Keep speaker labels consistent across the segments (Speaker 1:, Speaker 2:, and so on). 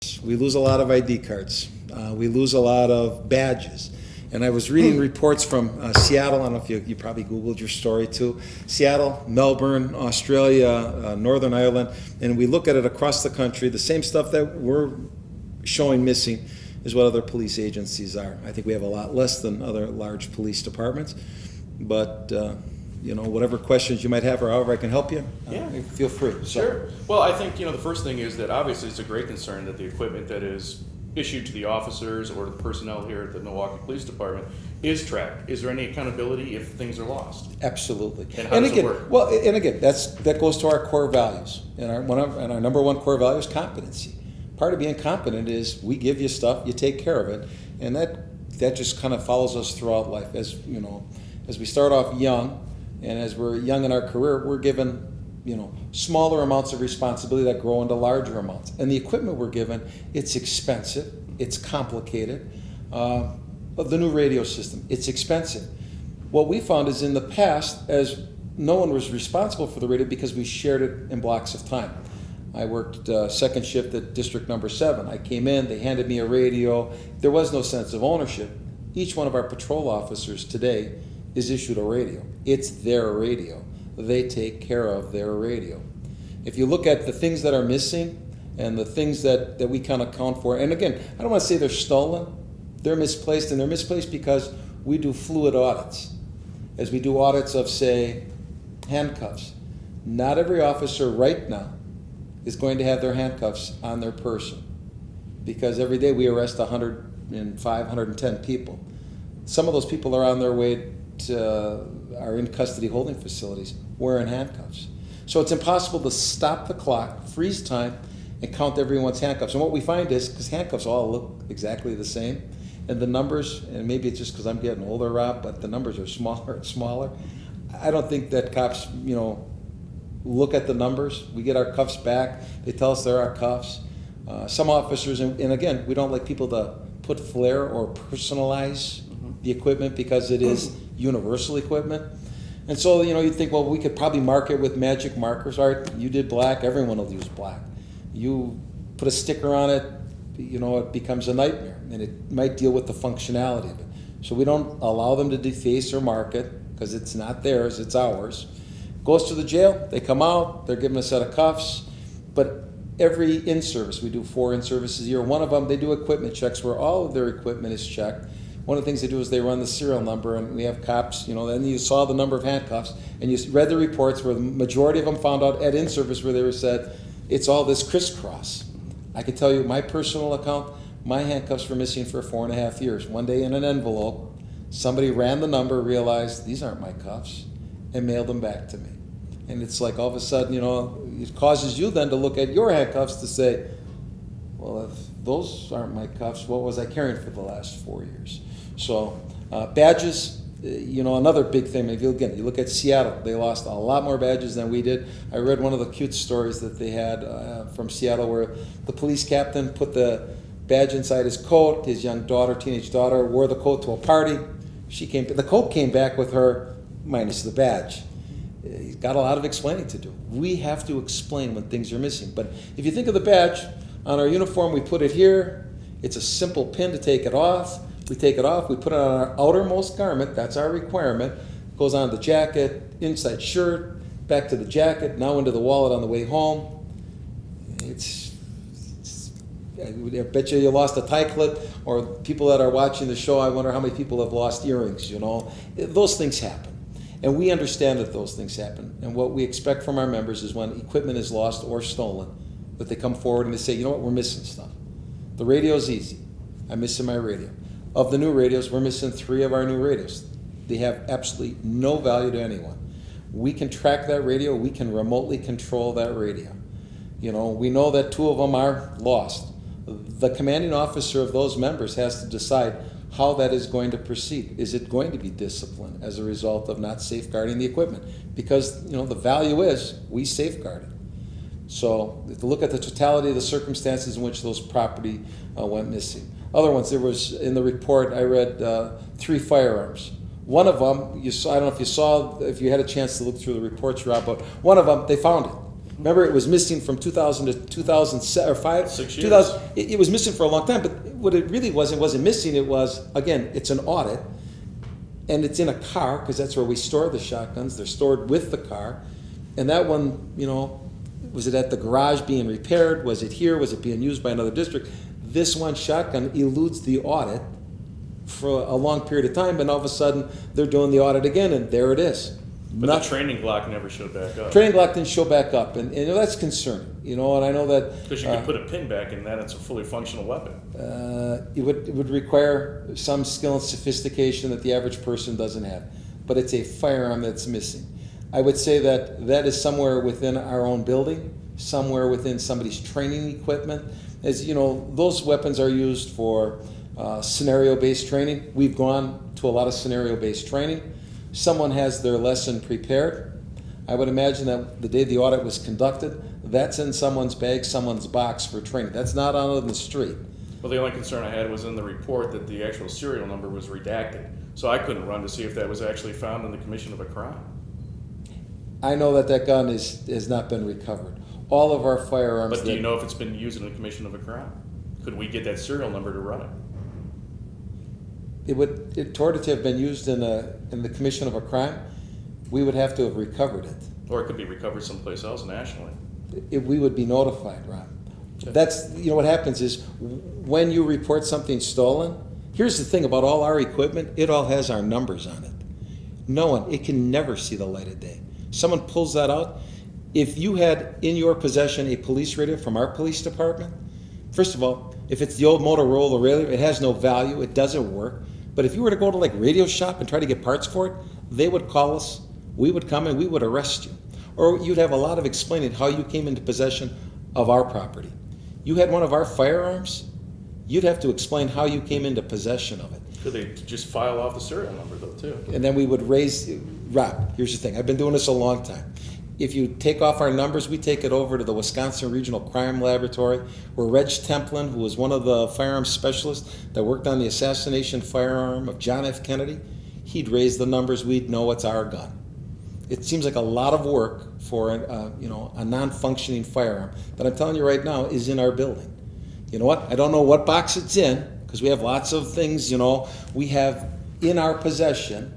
Speaker 1: cards. We lose a lot of ID cards. We lose a lot of badges. And I was reading reports from Seattle. I don't know if you probably Googled your story too. Seattle, Melbourne, Australia, Northern Ireland. And we look at it across the country. The same stuff that we're showing missing is what other police agencies are. I think we have a lot less than other large police departments. But, whatever questions you might have or however I can help you, feel free.
Speaker 2: Sure. Well, I think, the first thing is that obviously it's a great concern that the equipment that is issued to the officers or the personnel here at the Milwaukee Police Department is tracked. Is there any accountability if things are lost?
Speaker 1: Absolutely.
Speaker 2: And how does it work?
Speaker 1: Well, and again, that goes to our core values. And our number one core value is competency. Part of being competent is we give you stuff, you take care of it, and that just kind of follows us throughout life. As we start off young, and as we're young in our career, we're given smaller amounts of responsibility that grow into larger amounts. And the equipment we're given, it's expensive, it's complicated. But the new radio system, it's expensive. What we found is in the past, as no one was responsible for the radio because we shared it in blocks of time. I worked second shift at District Number 7. I came in, they handed me a radio. There was no sense of ownership. Each one of our patrol officers today is issued a radio. It's their radio. They take care of their radio. If you look at the things that are missing and the things that we kind of count for, and again, I don't want to say they're stolen, they're misplaced, and they're misplaced because we do fluid audits. As we do audits of, say, handcuffs. Not every officer right now is going to have their handcuffs on their person because every day we arrest 105, 110 people. Some of those people are on their way are in custody holding facilities wearing handcuffs. So it's impossible to stop the clock, freeze time, and count everyone's handcuffs. And what we find is, because handcuffs all look exactly the same, and the numbers, and maybe it's just because I'm getting older, Rob, but the numbers are smaller and smaller. I don't think that cops, look at the numbers. We get our cuffs back. They tell us they're our cuffs. Some officers, and again, we don't like people to put flair or personalize the equipment because it is universal equipment. And so, you'd think, well, we could probably mark it with magic markers. All right, you did black, everyone will use black. You put a sticker on it, it becomes a nightmare, and it might deal with the functionality of it. So we don't allow them to deface or mark it because it's not theirs, it's ours. Goes to the jail, they come out, they're given a set of cuffs, but every in-service, we do 4 in-services a year. One of them, they do equipment checks where all of their equipment is checked. One of the things they do is they run the serial number, and we have cops, then you saw the number of handcuffs, and you read the reports where the majority of them found out at in-service where they were said, it's all this crisscross. I can tell you my personal account, my handcuffs were missing for 4.5 years. One day in an envelope, somebody ran the number, realized these aren't my cuffs, and mailed them back to me. And it's like all of a sudden, it causes you then to look at your handcuffs to say, well, if those aren't my cuffs, what was I carrying for the last 4 years? So badges, another big thing. If you look at Seattle, they lost a lot more badges than we did. I read one of the cute stories that they had from Seattle where the police captain put the badge inside his coat. His young daughter, teenage daughter, wore the coat to a party. The coat came back with her minus the badge. He's got a lot of explaining to do. We have to explain when things are missing. But if you think of the badge, on our uniform, we put it here. It's a simple pin to take it off. We take it off, we put it on our outermost garment, that's our requirement. Goes on the jacket, inside shirt, back to the jacket, now into the wallet on the way home. I bet you lost a tie clip, or people that are watching the show, I wonder how many people have lost earrings, Those things happen. And we understand that those things happen. And what we expect from our members is when equipment is lost or stolen, that they come forward and they say, we're missing stuff. The radio's easy. I'm missing my radio. Of the new radios, we're missing 3 of our new radios. They have absolutely no value to anyone. We can track that radio. We can remotely control that radio. We know that 2 of them are lost. The commanding officer of those members has to decide how that is going to proceed. Is it going to be disciplined as a result of not safeguarding the equipment? Because, the value is we safeguard it. So if you look at the totality of the circumstances in which those property went missing. Other ones, there was, in the report, I read 3 firearms. One of them, I don't know if you had a chance to look through the reports, Rob, but one of them, they found it. Remember, it was missing from 2000 to 2007 or 5?
Speaker 2: 6 years.
Speaker 1: 2000, it was missing for a long time, but what it really was, it wasn't missing. It was, again, it's an audit, and it's in a car, because that's where we store the shotguns. They're stored with the car. And that one, was it at the garage being repaired? Was it here? Was it being used by another district? This one shotgun eludes the audit for a long period of time, and all of a sudden, they're doing the audit again, and there it is.
Speaker 2: But the training Glock never showed back up.
Speaker 1: Training Glock didn't show back up, and that's concerning. And I know that
Speaker 2: Because you could put a pin back in that, it's a fully functional weapon.
Speaker 1: it would require some skill and sophistication that the average person doesn't have. But it's a firearm that's missing. I would say that is somewhere within our own building, somewhere within somebody's training equipment. As you know, those weapons are used for scenario-based training. We've gone to a lot of scenario-based training. Someone has their lesson prepared. I would imagine that the day the audit was conducted, that's in someone's bag, someone's box for training. That's not out on the street.
Speaker 2: Well, the only concern I had was in the report that the actual serial number was redacted. So I couldn't run to see if that was actually found in the commission of a crime.
Speaker 1: I know that gun has not been recovered. All of our firearms.
Speaker 2: But do you know if it's been used in the commission of a crime? Could we get that serial number to run it?
Speaker 1: Toward it to have been used in the commission of a crime, we would have to have recovered it.
Speaker 2: Or it could be recovered someplace else nationally.
Speaker 1: We would be notified, Rob.
Speaker 2: Okay.
Speaker 1: That's, what happens is when you report something stolen, here's the thing about all our equipment, it all has our numbers on it. It can never see the light of day. Someone pulls that out. If you had in your possession a police radio from our police department, first of all, if it's the old Motorola radio, it has no value, it doesn't work. But if you were to go to Radio Shop and try to get parts for it, they would call us, we would come and we would arrest you. Or you'd have a lot of explaining how you came into possession of our property. You had one of our firearms, you'd have to explain how you came into possession of it.
Speaker 2: Could they just file off the serial number though too?
Speaker 1: And then we would Rob, here's the thing, I've been doing this a long time. If you take off our numbers, we take it over to the Wisconsin Regional Crime Laboratory, where Reg Templin, who was one of the firearms specialists that worked on the assassination firearm of John F. Kennedy, he'd raise the numbers, we'd know it's our gun. It seems like a lot of work for a non-functioning firearm that I'm telling you right now is in our building. You know what? I don't know what box it's in, because we have lots of things, we have in our possession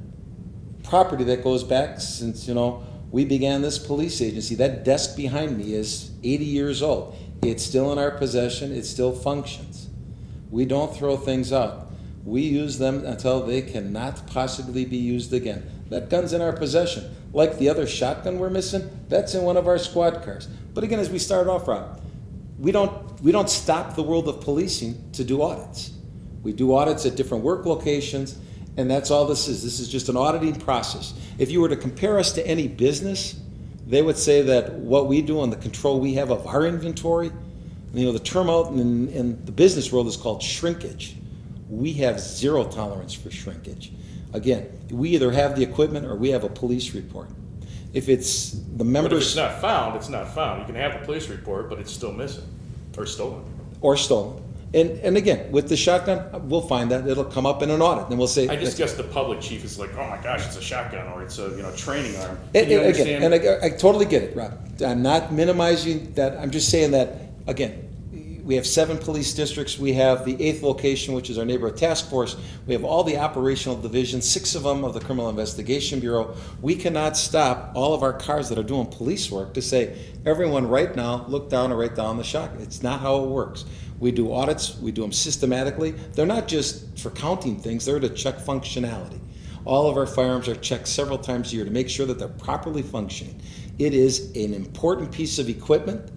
Speaker 1: property that goes back since, we began this police agency. That desk behind me is 80 years old. It's still in our possession. It still functions. We don't throw things out. We use them until they cannot possibly be used again. That gun's in our possession. Like the other shotgun we're missing, that's in one of our squad cars. But again, as we start off, Rob, we don't stop the world of policing to do audits. We do audits at different work locations, and that's all this is. This is just an auditing process. If you were to compare us to any business, they would say that what we do and the control we have of our inventory, the term out in the business world is called shrinkage. We have zero tolerance for shrinkage. Again, we either have the equipment or we have a police report. If it's the members...
Speaker 2: But if it's not found, it's not found. You can have the police report, but it's still missing or stolen.
Speaker 1: Or stolen. And again, with the shotgun, we'll find that it'll come up in an audit, and we'll say.
Speaker 2: I just guess the public chief is like, oh my gosh, it's a shotgun or it's a training arm.
Speaker 1: Again, and I totally get it, Rob. I'm not minimizing that. I'm just saying that again. We have 7 police districts. We have the 8th location, which is our neighborhood task force. We have all the operational divisions, 6 of them of the Criminal Investigation Bureau. We cannot stop all of our cars that are doing police work to say, everyone right now, look down or write down the shotgun. It's not how it works. We do audits. We do them systematically. They're not just for counting things. They're to check functionality. All of our firearms are checked several times a year to make sure that they're properly functioning. It is an important piece of equipment,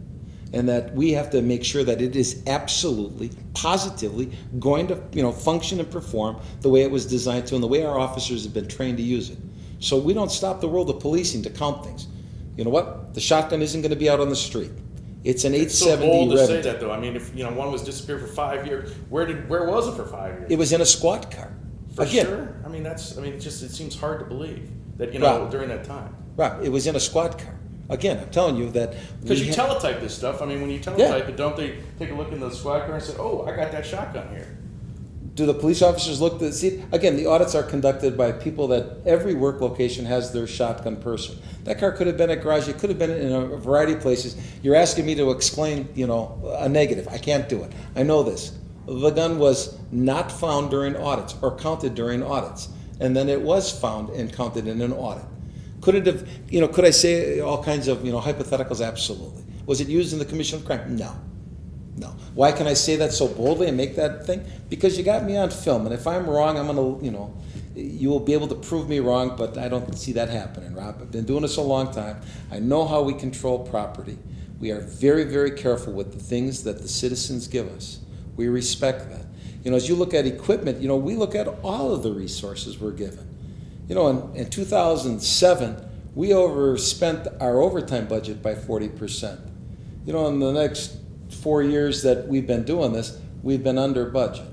Speaker 1: and that we have to make sure that it is absolutely, positively going to function and perform the way it was designed to and the way our officers have been trained to use it. So we don't stop the world of policing to count things. You know what? The shotgun isn't going to be out on the street. It's an 870
Speaker 2: It's so bold to say
Speaker 1: Revenue.
Speaker 2: that, though. I mean, if one was disappeared for 5 years, where was it for 5 years?
Speaker 1: It was in a squad car.
Speaker 2: For
Speaker 1: Again,
Speaker 2: sure. I mean, it seems hard to believe that
Speaker 1: Rob,
Speaker 2: during that time.
Speaker 1: Rob, it was in a squad car. Again, I'm telling you that
Speaker 2: Because you teletype this stuff. I mean, when you teletype
Speaker 1: Yeah.
Speaker 2: it, don't they take a look in the squad car and say, "Oh, I got that shotgun here"?
Speaker 1: Do the police officers look to see? Again, the audits are conducted by people that every work location has their shotgun person. That car could have been at garage. It could have been in a variety of places. You're asking me to explain, a negative. I can't do it. I know this. The gun was not found during audits or counted during audits, and then it was found and counted in an audit. Could it have? Could I say all kinds of hypotheticals? Absolutely. Was it used in the commission of crime? No. No. Why can I say that so boldly and make that thing? Because you got me on film, and if I'm wrong, I'm going to, you will be able to prove me wrong, but I don't see that happening, Rob. I've been doing this a long time. I know how we control property. We are very, very careful with the things that the citizens give us. We respect that. As you look at equipment, we look at all of the resources we're given. In 2007, we overspent our overtime budget by 40%. In the next 4 years that we've been doing this, we've been under budget.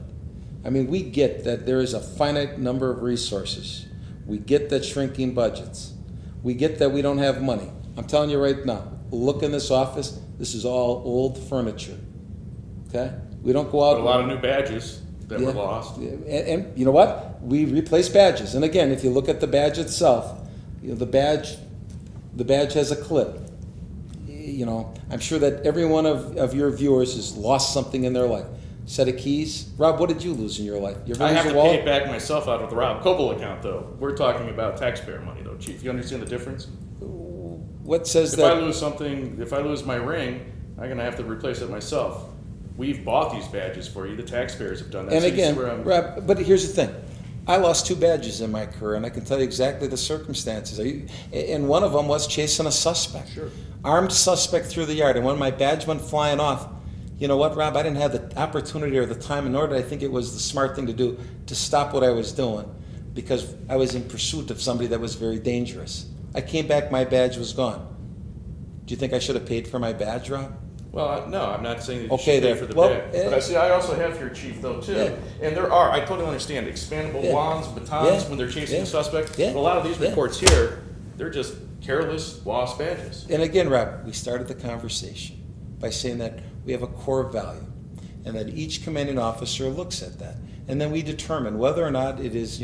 Speaker 1: I mean, we get that there is a finite number of resources. We get that shrinking budgets. We get that we don't have money. I'm telling you right now, look in this office, this is all old furniture. Okay? We don't go out.
Speaker 2: But a lot of new badges that were lost.
Speaker 1: And you know what? We replace badges. And again, if you look at the badge itself, the badge has a clip. I'm sure that every one of your viewers has lost something in their life. Set of keys. Rob, what did you lose in your life?
Speaker 2: I have to pay it back myself out of the Rob Coble account, though. We're talking about taxpayer money, though, Chief. You understand the difference?
Speaker 1: What says that?
Speaker 2: If I lose something, if I lose my ring, I'm going to have to replace it myself. We've bought these badges for you. The taxpayers have done that.
Speaker 1: And
Speaker 2: so
Speaker 1: again, Rob, but here's the thing. I lost 2 badges in my career, and I can tell you exactly the circumstances. And one of them was chasing a suspect.
Speaker 2: Sure.
Speaker 1: Armed suspect through the yard. And when my badge went flying off, you know what, Rob? I didn't have the opportunity or the time, nor did I think it was the smart thing to do to stop what I was doing, because I was in pursuit of somebody that was very dangerous. I came back, my badge was gone. Do you think I should have paid for my badge, Rob?
Speaker 2: Well, no, I'm not saying that you
Speaker 1: Okay,
Speaker 2: should pay
Speaker 1: there.
Speaker 2: for the
Speaker 1: Well,
Speaker 2: badge. But I also have here, Chief, though, too.
Speaker 1: Yeah.
Speaker 2: And there are, I totally understand, expandable wands, batons when they're chasing a suspect.
Speaker 1: Yeah.
Speaker 2: But a lot of these reports here, they're just careless, lost badges.
Speaker 1: And again, Rob, we started the conversation by saying that we have a core value and that each commanding officer looks at that. And then we determine whether or not it is,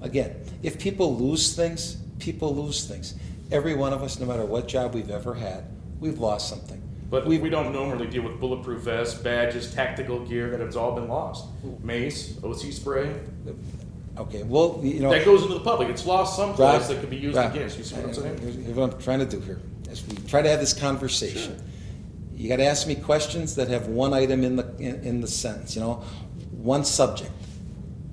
Speaker 1: again, if people lose things, people lose things. Every one of us, no matter what job we've ever had, we've lost something.
Speaker 2: But we don't normally deal with bulletproof vests, badges, tactical gear that has all been lost. Mace, OC spray.
Speaker 1: Okay, well,
Speaker 2: That goes into the public. It's lost someplace
Speaker 1: Rob,
Speaker 2: that could be used
Speaker 1: Rob,
Speaker 2: against. You see what I'm saying?
Speaker 1: Here's what I'm trying to do here. As we try to have this conversation,
Speaker 2: Sure.
Speaker 1: you got to ask me questions that have one item in the sentence. One subject.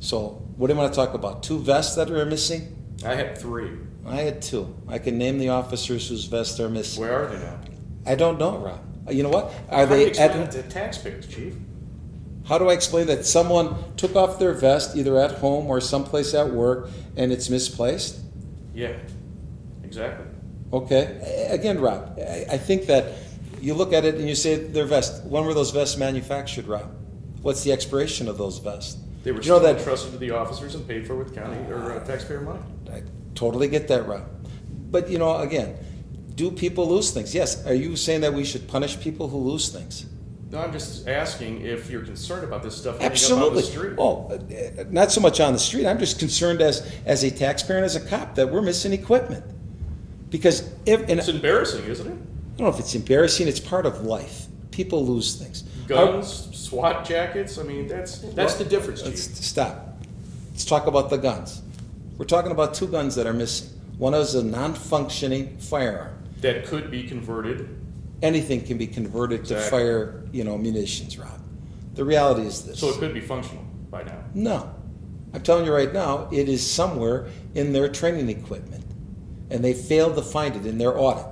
Speaker 1: So, what do you want to talk about? 2 vests that are missing?
Speaker 2: I had 3.
Speaker 1: I had 2. I can name the officers whose vests are missing.
Speaker 2: Where are they now?
Speaker 1: I don't know, Rob. You know what?
Speaker 2: How do you explain it to taxpayers, Chief?
Speaker 1: How do I explain that someone took off their vest either at home or someplace at work and it's misplaced?
Speaker 2: Yeah, exactly.
Speaker 1: Okay. Again, Rob, I think that you look at it and you say their vest. When were those vests manufactured, Rob? What's the expiration of those vests?
Speaker 2: They were
Speaker 1: You know
Speaker 2: still
Speaker 1: that-
Speaker 2: entrusted to the officers and paid for with county or taxpayer money.
Speaker 1: I totally get that, Rob. But, again, do people lose things? Yes. Are you saying that we should punish people who lose things?
Speaker 2: No, I'm just asking if you're concerned about this stuff ending up on
Speaker 1: Absolutely.
Speaker 2: the street.
Speaker 1: Well, not so much on the street. I'm just concerned as a taxpayer and as a cop that we're missing equipment. Because
Speaker 2: It's embarrassing, isn't it?
Speaker 1: I don't know if it's embarrassing. It's part of life. People lose things.
Speaker 2: Guns, SWAT jackets. I mean, that's the difference,
Speaker 1: Let's
Speaker 2: Chief.
Speaker 1: stop. Let's talk about the guns. We're talking about 2 guns that are missing. One is a non-functioning firearm.
Speaker 2: That could be converted.
Speaker 1: Anything can be converted to
Speaker 2: Exactly.
Speaker 1: fire, munitions, Rob. The reality is this.
Speaker 2: So it could be functional by now.
Speaker 1: No. I'm telling you right now, it is somewhere in their training equipment. And they failed to find it in their audit.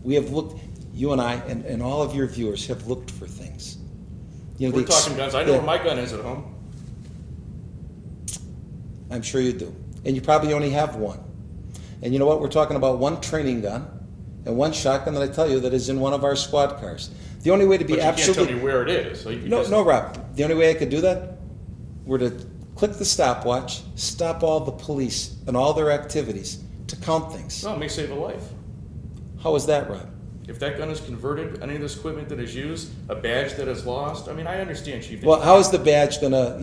Speaker 1: We have looked, you and I and all of your viewers have looked for things.
Speaker 2: We're talking guns. I know where my gun is at home.
Speaker 1: I'm sure you do. And you probably only have one. And you know what? We're talking about 1 training gun and 1 shotgun that I tell you that is in one of our squad cars. The only way to be
Speaker 2: But you
Speaker 1: absolutely...
Speaker 2: can't tell me where it is. So
Speaker 1: No, Rob. The only way I could do that were to click the stopwatch, stop all the police and all their activities to count things.
Speaker 2: No, it may save a life.
Speaker 1: How is that, Rob?
Speaker 2: If that gun is converted, any of this equipment that is used, a badge that is lost, I mean, I understand, Chief. that
Speaker 1: Well,
Speaker 2: you
Speaker 1: how
Speaker 2: can't-
Speaker 1: is the badge gonna,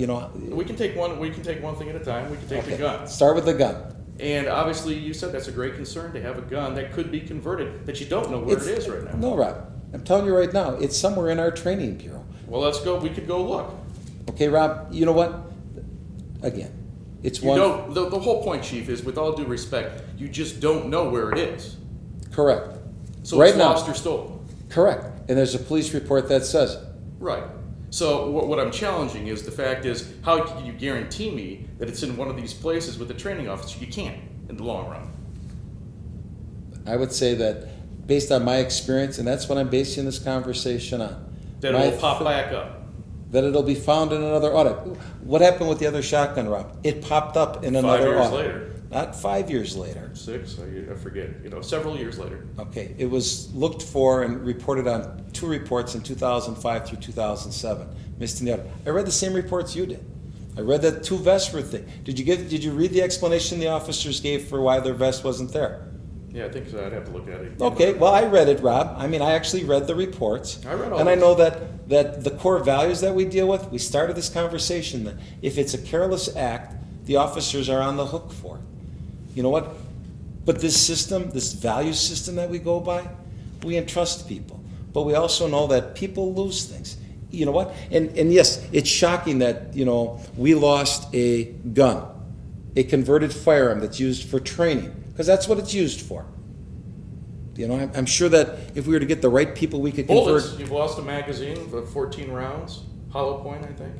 Speaker 2: We can take one thing at a time. We can take the gun.
Speaker 1: Start with the gun.
Speaker 2: And obviously, you said that's a great concern to have a gun that could be converted, that you don't know where it is right now.
Speaker 1: No, Rob, I'm telling you right now, it's somewhere in our training bureau.
Speaker 2: Well, let's go, we could go look.
Speaker 1: Okay, Rob, you know what? Again, it's
Speaker 2: You
Speaker 1: one.
Speaker 2: don't, the whole point, Chief, is with all due respect, you just don't know where it is.
Speaker 1: Correct.
Speaker 2: So
Speaker 1: Right
Speaker 2: it's
Speaker 1: now.
Speaker 2: lost or stolen.
Speaker 1: Correct. And there's a police report that says it.
Speaker 2: Right. So what I'm challenging is the fact is, how can you guarantee me that it's in one of these places with a training officer? You can't in the long run.
Speaker 1: I would say that based on my experience, and that's what I'm basing this conversation on.
Speaker 2: That it will pop back up.
Speaker 1: That it'll be found in another audit. What happened with the other shotgun, Rob? It popped up in another
Speaker 2: 5 years
Speaker 1: audit.
Speaker 2: later.
Speaker 1: Not 5 years later.
Speaker 2: 6, I forget, several years later.
Speaker 1: Okay, it was looked for and reported on 2 reports in 2005 through 2007. Missed in the audit. I read the same reports you did. I read that 2 vests were thing. Did you read the explanation the officers gave for why their vest wasn't there?
Speaker 2: Yeah, I think so. I'd have to look at it.
Speaker 1: Okay, well, I read it, Rob. I mean, I actually read the reports.
Speaker 2: I read all
Speaker 1: And I
Speaker 2: those.
Speaker 1: know that the core values that we deal with, we started this conversation that if it's a careless act, the officers are on the hook for it. You know what? But this system, this value system that we go by, we entrust people. But we also know that people lose things. You know what? And yes, it's shocking that, we lost a gun, a converted firearm that's used for training, because that's what it's used for. I'm sure that if we were to get the right people, we could convert.
Speaker 2: Bullets. You've lost a magazine of 14 rounds. Hollow point, I think.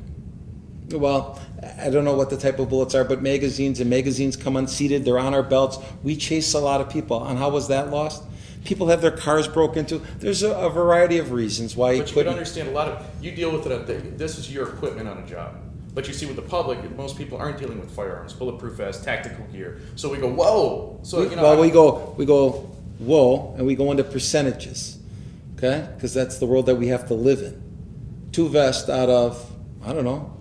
Speaker 1: Well, I don't know what the type of bullets are, but magazines come unseated. They're on our belts. We chase a lot of people. And how was that lost? People have their cars broke into. There's a variety of reasons why
Speaker 2: But you could understand you deal with it. This is your equipment on a job. But you see, with the public, most people aren't dealing with firearms, bulletproof vests, tactical gear. So we go, whoa. So
Speaker 1: we go, whoa, and we go into percentages, okay? Because that's the world that we have to live in. 2 vests out of, I don't know,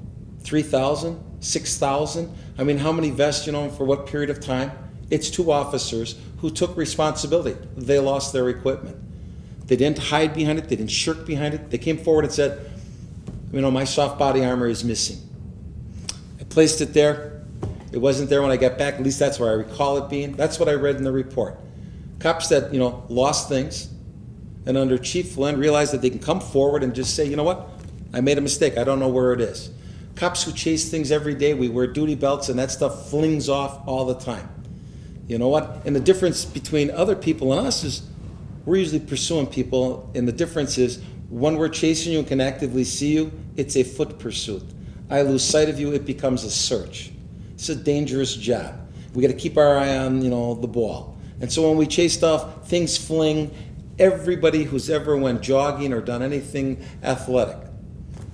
Speaker 1: 3,000, 6,000. I mean, how many vests, for what period of time? It's 2 officers who took responsibility. They lost their equipment. They didn't hide behind it. They didn't shirk behind it. They came forward and said, my soft body armor is missing. I placed it there. It wasn't there when I got back. At least that's where I recall it being. That's what I read in the report. Cops that, lost things, and under Chief Flynn realized that they can come forward and just say, you know what? I made a mistake. I don't know where it is. Cops who chase things every day, we wear duty belts and that stuff flings off all the time. You know what? And the difference between other people and us is we're usually pursuing people, and the difference is when we're chasing you and can actively see you, it's a foot pursuit. I lose sight of you, it becomes a search. It's a dangerous job. We got to keep our eye on, the ball. And so when we chase stuff, things fling. Everybody who's ever went jogging or done anything athletic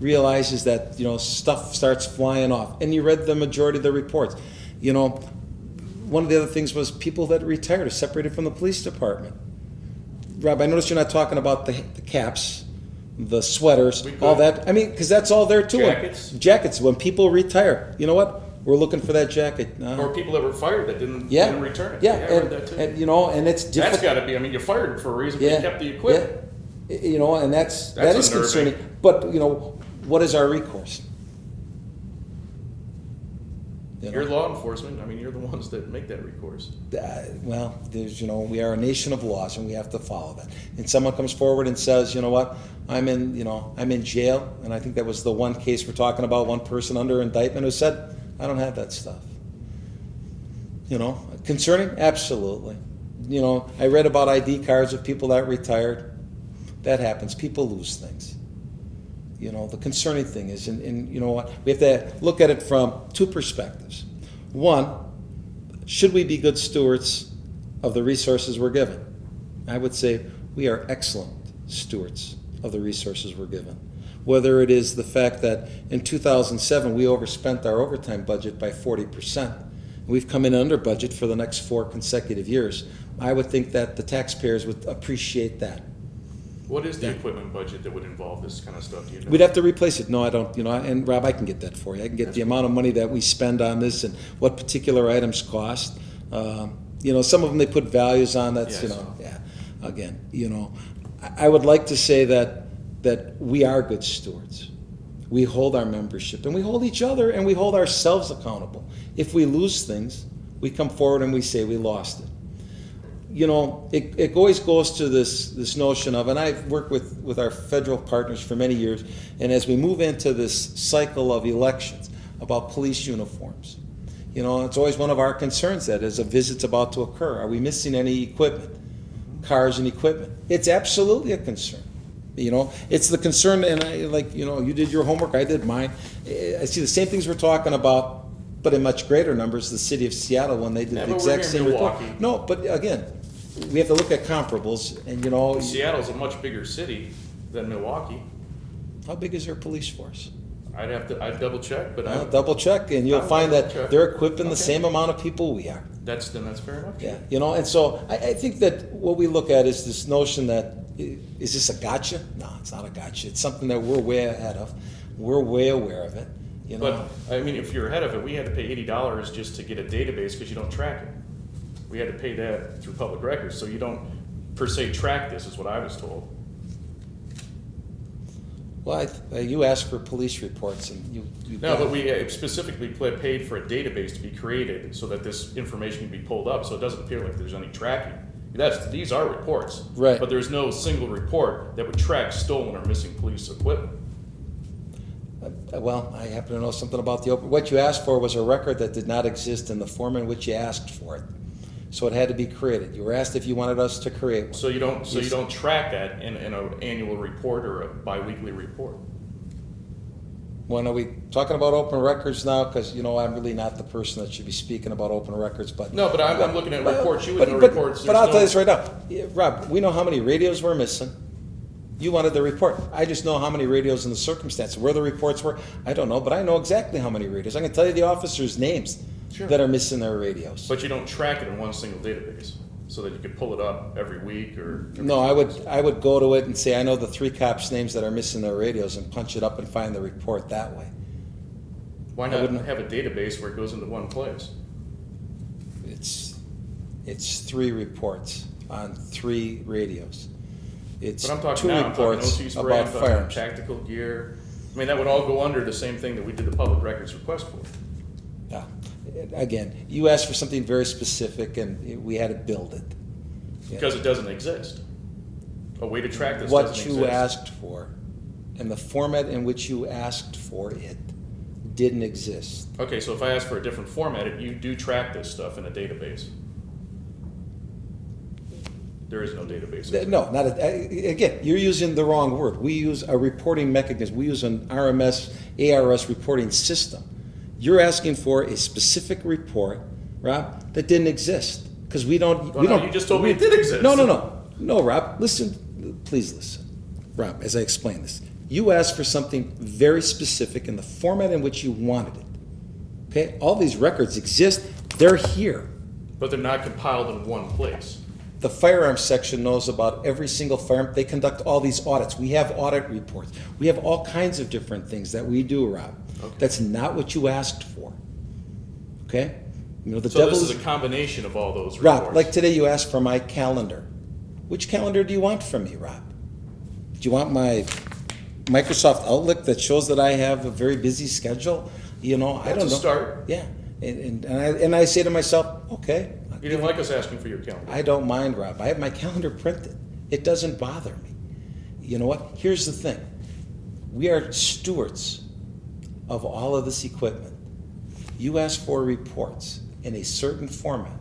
Speaker 1: realizes that, stuff starts flying off. And you read the majority of the reports. One of the other things was people that retired or separated from the police department. Rob, I noticed you're not talking about the caps, the sweaters, all that. I mean, because that's all there too. Jackets. When people retire, you know what? We're looking for that jacket.
Speaker 2: Or people that were fired that didn't return it.
Speaker 1: Yeah,
Speaker 2: I read that too.
Speaker 1: And it's difficult.
Speaker 2: That's got to be. I mean, you're fired for a reason, but you kept the equipment.
Speaker 1: Yeah. And that is
Speaker 2: unnerving.
Speaker 1: concerning. But what is our recourse?
Speaker 2: You're law enforcement. I mean, you're the ones that make that recourse.
Speaker 1: Well, there's we are a nation of laws, and we have to follow that. And someone comes forward and says, you know what, I'm in jail, and I think that was the one case we're talking about. One person under indictment who said, I don't have that stuff. Concerning, absolutely. I read about ID cards of people that retired. That happens. People lose things. The concerning thing is, and you know what, we have to look at it from 2 perspectives. One, should we be good stewards of the resources we're given? I would say we are excellent stewards of the resources we're given. Whether it is the fact that in 2007 we overspent our overtime budget by 40%. We've come in under budget for the next 4 consecutive years. I would think that the taxpayers would appreciate that.
Speaker 2: What is the equipment budget that would involve this kind of stuff? Do you know?
Speaker 1: We'd have to replace it. No, I don't. And Rob, I can get that for you. I can get the amount of money that we spend on this and what particular items cost. Some of them they put values on. That's Again, I would like to say that we are good stewards. We hold our membership, and we hold each other, and we hold ourselves accountable. If we lose things, we come forward and we say we lost it. You know, it always goes to this notion of, and I've worked with our federal partners for many years, and as we move into this cycle of elections about police uniforms, you know, it's always one of our concerns that as a visit's about to occur, are we missing any equipment, cars and equipment? It's absolutely a concern. You know, it's the concern, and I, like, you know, you did your homework, I did mine. I see the same things we're talking about, but in much greater numbers, the city of Seattle when they did the exact same report. No, but again, we have to look at comparables, and you know.
Speaker 2: Seattle's a much bigger city than Milwaukee.
Speaker 1: How big is their police force?
Speaker 2: I'd double check, but
Speaker 1: I'll double check, and you'll find that they're equipping the same amount of people we are.
Speaker 2: Then that's fair enough.
Speaker 1: Yeah, you know, and so I think that what we look at is this notion that, is this a gotcha? No, it's not a gotcha. It's something that we're way ahead of. We're way aware of it. You know?
Speaker 2: But I mean, if you're ahead of it, we had to pay $80 just to get a database because you don't track it. We had to pay that through public records, so you don't per se track this, is what I was told.
Speaker 1: Well, you asked for police reports, and you
Speaker 2: No, but we specifically paid for a database to be created so that this information can be pulled up, so it doesn't appear like there's any tracking. These are reports,
Speaker 1: right?
Speaker 2: But there's no single report that would track stolen or missing police equipment.
Speaker 1: Well, I happen to know something about the open. What you asked for was a record that did not exist in the form in which you asked for it, so it had to be created. You were asked if you wanted us to create one.
Speaker 2: So you don't track that in an annual report or a biweekly report.
Speaker 1: When are we talking about open records now? Because, you know, I'm really not the person that should be speaking about open records, but...
Speaker 2: No, but I'm looking at reports. You would know
Speaker 1: but,
Speaker 2: reports.
Speaker 1: But I'll tell you this right now. Yeah, Rob, we know how many radios were missing. You wanted the report. I just know how many radios in the circumstance. Where the reports were, I don't know, but I know exactly how many radios. I can tell you the officers' names that are missing their radios.
Speaker 2: But you don't track it in one single database so that you could pull it up every week or...
Speaker 1: No, I would go to it and say, I know the 3 cops' names that are missing their radios, and punch it up and find the report that way.
Speaker 2: Why not have a database where it goes into one place?
Speaker 1: It's 3 reports on 3 radios. It's
Speaker 2: but I'm talking
Speaker 1: 2
Speaker 2: now,
Speaker 1: reports
Speaker 2: I'm talking OC spray,
Speaker 1: about firearms.
Speaker 2: Tactical gear. I mean, that would all go under the same thing that we did the public records request for.
Speaker 1: Yeah. Again, you asked for something very specific, and we had to build it.
Speaker 2: Because it doesn't exist. A way to track this
Speaker 1: what
Speaker 2: doesn't
Speaker 1: you
Speaker 2: exist.
Speaker 1: asked for, and the format in which you asked for it, didn't exist.
Speaker 2: Okay, so if I ask for a different format, you do track this stuff in a database. There is no database.
Speaker 1: No, not again. You're using the wrong word. We use a reporting mechanism. We use an ARS reporting system. You're asking for a specific report, Rob, that didn't exist because we don't.
Speaker 2: Well, you just told me it did exist.
Speaker 1: No, Rob. Listen, please listen, Rob. As I explain this, you asked for something very specific in the format in which you wanted it. Okay, all these records exist. They're here.
Speaker 2: But they're not compiled in one place.
Speaker 1: The firearms section knows about every single firearm. They conduct all these audits. We have audit reports. We have all kinds of different things that we do, Rob.
Speaker 2: Okay.
Speaker 1: That's not what you asked for. Okay? You know,
Speaker 2: So this is a combination of all those reports.
Speaker 1: Rob, like today you asked for my calendar. Which calendar do you want from me, Rob? Do you want my Microsoft Outlook that shows that I have a very busy schedule? You know, I don't know.
Speaker 2: That's a start.
Speaker 1: Yeah. And I say to myself, okay.
Speaker 2: You didn't like us asking for your calendar.
Speaker 1: I don't mind, Rob. I have my calendar printed. It doesn't bother me. You know what? Here's the thing. We are stewards of all of this equipment. You asked for reports in a certain format.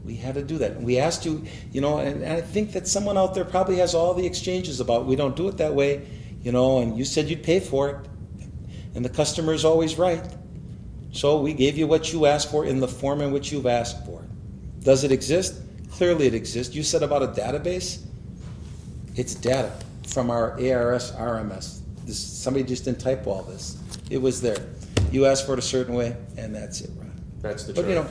Speaker 1: We had to do that. And we asked you, you know, and I think that someone out there probably has all the exchanges about we don't do it that way, you know, and you said you'd pay for it. And the customer is always right. So we gave you what you asked for in the form in which you've asked for it. Does it exist? Clearly it exists. You said about a database. It's data from our ARS RMS. Somebody just didn't type all this. It was there. You asked for it a certain way, and that's it, Ron.
Speaker 2: That's the
Speaker 1: But,
Speaker 2: truth.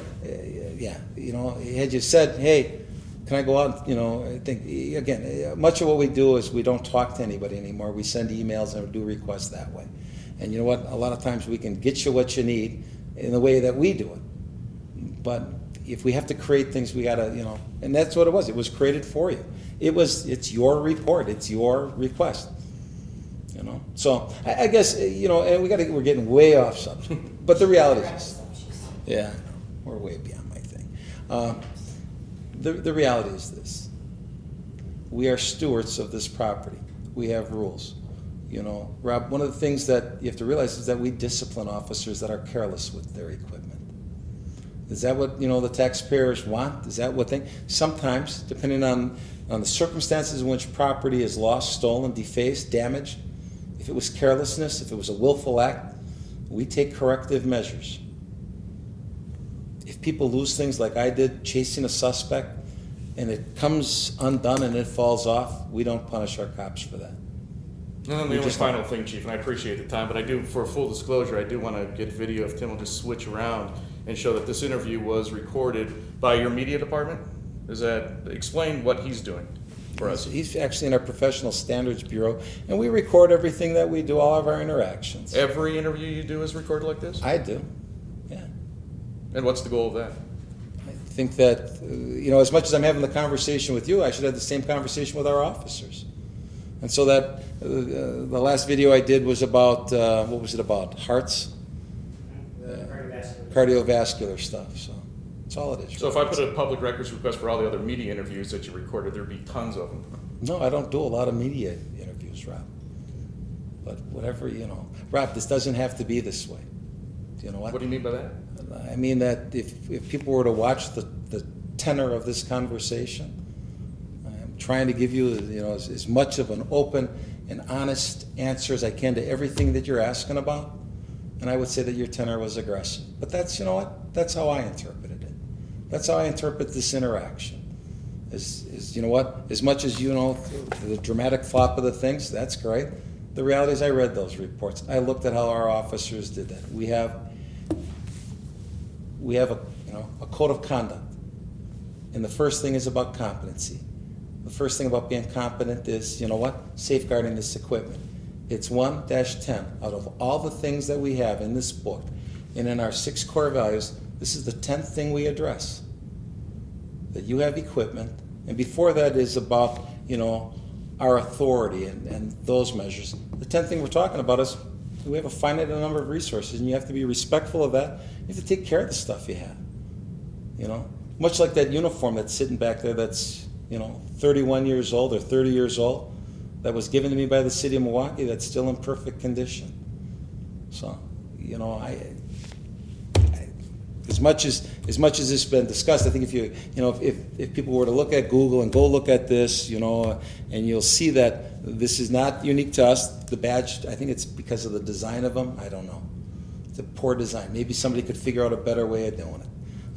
Speaker 1: you know, had you said, hey, can I go out, you know, I think, again, much of what we do is we don't talk to anybody anymore. We send emails and do requests that way. And you know what? A lot of times we can get you what you need in the way that we do it. But if we have to create things, we gotta, and that's what it was. It was created for you. It's your report. It's your request. So I guess, and we're getting way off subject. But the reality is, yeah, we're way beyond my thing. The reality is this: we are stewards of this property. We have rules. Rob, one of the things that you have to realize is that we discipline officers that are careless with their equipment. Is that what, the taxpayers want? Is that what they, sometimes, depending on the circumstances in which property is lost, stolen, defaced, damaged, if it was carelessness, if it was a willful act, we take corrective measures. If people lose things like I did, chasing a suspect, and it comes undone and it falls off, we don't punish our cops for that.
Speaker 2: And then the only final thing, Chief, and I appreciate the time, but I do, for full disclosure, I do want to get video if Tim will just switch around and show that this interview was recorded by your media department. Explain what he's doing for us.
Speaker 1: He's actually in our professional standards bureau, and we record everything that we do, all of our interactions.
Speaker 2: Every interview you do is recorded like this?
Speaker 1: I do, yeah.
Speaker 2: And what's the goal of that?
Speaker 1: I think that, as much as I'm having the conversation with you, I should have the same conversation with our officers. And so that the last video I did was about, what was it about? Hearts? Cardiovascular stuff. So that's all it is.
Speaker 2: So if I put a public records request for all the other media interviews that you recorded, there'd be tons of them.
Speaker 1: No, I don't do a lot of media interviews, Rob. But whatever, Rob, this doesn't have to be this way. Do you know what?
Speaker 2: What do you mean by that?
Speaker 1: I mean that if people were to watch the tenor of this conversation, I'm trying to give you, as much of an open and honest answer as I can to everything that you're asking about. And I would say that your tenor was aggressive. But that's, that's how I interpreted it. That's how I interpret this interaction. As much as the dramatic flop of the things, that's great. The reality is I read those reports. I looked at how our officers did that. We have a code of conduct. And the first thing is about competency. The first thing about being competent is, safeguarding this equipment. It's 1-10 out of all the things that we have in this book and in our 6 core values. This is the 10th thing we address. That you have equipment, and before that is about, our authority and those measures. The 10th thing we're talking about is we have a finite number of resources, and you have to be respectful of that. You have to take care of the stuff you have. Much like that uniform that's sitting back there that's, 31 years old or 30 years old, that was given to me by the city of Milwaukee, that's still in perfect condition. So, as much as this has been discussed, I think if people were to look at Google and go look at this, and you'll see that this is not unique to us. The badge, I think it's because of the design of them. I don't know. It's a poor design. Maybe somebody could figure out a better way of doing it.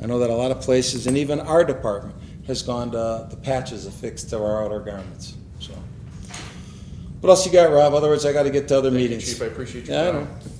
Speaker 1: I know that a lot of places, and even our department, has gone to the patches affixed to our outer garments. So, what else you got, Rob? Otherwise, I got to get to other meetings.
Speaker 2: Chief, I appreciate your
Speaker 1: time.
Speaker 2: time.
Speaker 1: I know.